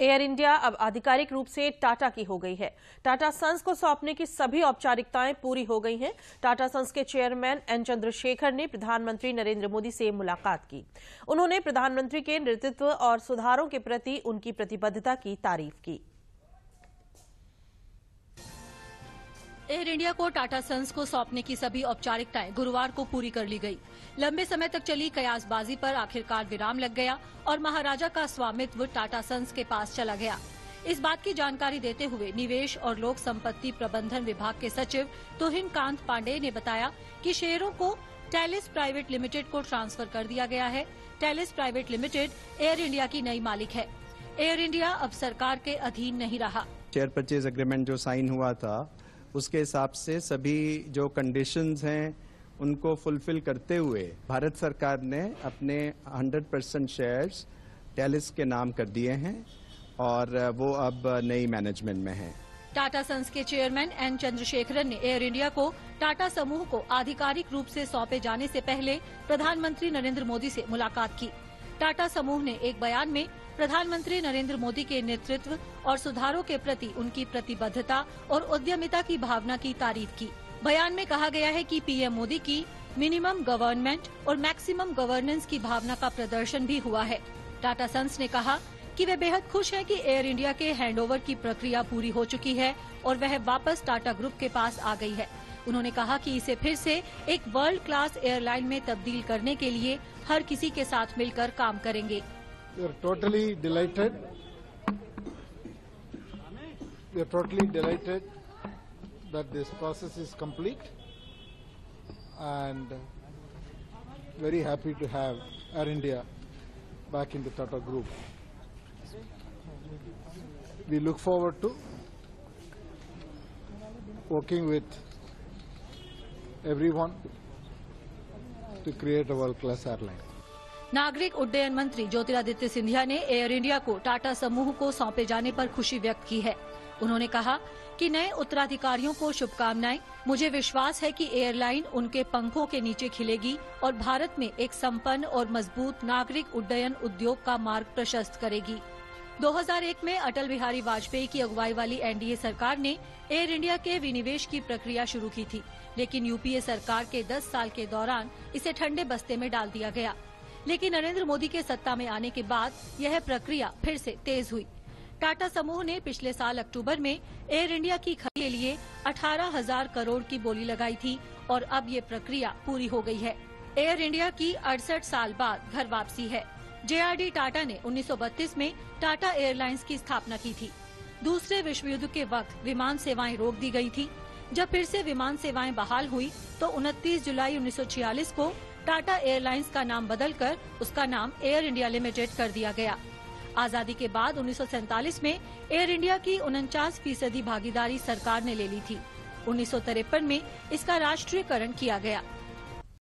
Air India अब आधिकारिक रूप से टाटा की हो गई है। टाटा सन्स को सौंपने की सभी औपचारिकताएं पूरी हो गई हैं। टाटा सन्स के चेयरमैन एन चंद्रशेखर ने प्रधानमंत्री नरेंद्र मोदी से मुलाकात की। उन्होंने प्रधानमंत्री के नेतृत्व और सुधारों के प्रति उनकी प्रतिबद्धता की तारीफ की। एयर इंडिया को टाटा सन्स को सौंपने की सभी औपचारिकताएं गुरुवार को पूरी कर ली गई। लंबे समय तक चली कयासबाजी पर आखिरकार विराम लग गया और महाराजा का स्वामित्व टाटा सन्स के पास चला गया। इस बात की जानकारी देते हुए निवेश और लोक संपत्ति प्रबंधन विभाग के सचिव तुहिन कांत पांडेय ने बताया कि शेयरों को टेलिस प्राइवेट लिमिटेड को ट्रांसफर कर दिया गया है। Tellis private limited air India की नई मालिक है। एयर इंडिया अब सरकार के अधीन नहीं रहा। शेयर परचेज एग्रीमेंट जो साइन हुआ था उसके हिसाब से सभी जो कंडीशंस हैं उनको फुलफिल करते हुए भारत सरकार ने अपने 100% शेयर्स टेलिस के नाम कर दिए हैं और वो अब नई मैनेजमेंट में हैं। टाटा सन्स के चेयरमैन एन चंद्रशेखरन ने एयर इंडिया को टाटा समूह को आधिकारिक रूप से सौंपे जाने से पहले प्रधानमंत्री नरेंद्र मोदी से मुलाकात की। टाटा समूह ने एक बयान में प्रधानमंत्री नरेंद्र मोदी के नेतृत्व और सुधारों के प्रति उनकी प्रतिबद्धता और उद्यमिता की भावना की तारीफ की। बयान में कहा गया है कि पीएम मोदी की मिनिमम गवर्नमेंट और मैक्सिमम गवर्नेंस की भावना का प्रदर्शन भी हुआ है। टाटा सन्स ने कहा कि वे बेहद खुश हैं कि एयर इंडिया के हैंडओवर की प्रक्रिया पूरी हो चुकी है और वह वापस टाटा ग्रुप के पास आ गई है। उन्होंने कहा कि इसे फिर से एक वर्ल्ड क्लास एयरलाइन में तब्दील करने के लिए हर किसी के साथ मिलकर काम करेंगे। We are totally delighted. We are totally delighted that this process is complete and very happy to have Air India back in the Tata Group. We look forward to working with everyone to create a world-class airline. नागरिक उड्डयन मंत्री ज्योतिरादित्य सिंधिया ने air India को टाटा समूह को सौंपे जाने पर खुशी व्यक्त की है। उन्होंने कहा कि नए उत्तराधिकारियों को शुभकामनाएं। मुझे विश्वास है कि एयरलाइन उनके पंखों के नीचे खिलेगी और भारत में एक संपन्न और मजबूत नागरिक उड्डयन उद्योग का मार्ग प्रशस्त करेगी। 2001 में अटल बिहारी वाजपेयी की अगुवाई वाली एनडीए सरकार ने एयर इंडिया के विनिवेश की प्रक्रिया शुरू की थी, लेकिन यूपीए सरकार के 10 साल के दौरान इसे ठंडे बस्ते में डाल दिया गया। लेकिन नरेंद्र मोदी के सत्ता में आने के बाद यह प्रक्रिया फिर से तेज हुई। टाटा समूह ने पिछले साल अक्टूबर में एयर इंडिया की खरीद के लिए 18,000 करोड़ की बोली लगाई थी और अब ये प्रक्रिया पूरी हो गई है। एयर इंडिया की 68 साल बाद घर वापसी है। जेआरडी टाटा ने 1932 में टाटा एयरलाइंस की स्थापना की थी। दूसरे विश्व युद्ध के वक्त विमान सेवाएं रोक दी गई थी। जब फिर से विमान सेवाएं बहाल हुई तो 29 जुलाई 1946 को टाटा एयरलाइंस का नाम बदलकर उसका नाम एयर इंडिया लिमिटेड कर दिया गया। आजादी के बाद 1947 में एयर इंडिया की 49% भागीदारी सरकार ने ले ली थी। 1953 में इसका राष्ट्रीयकरण किया गया।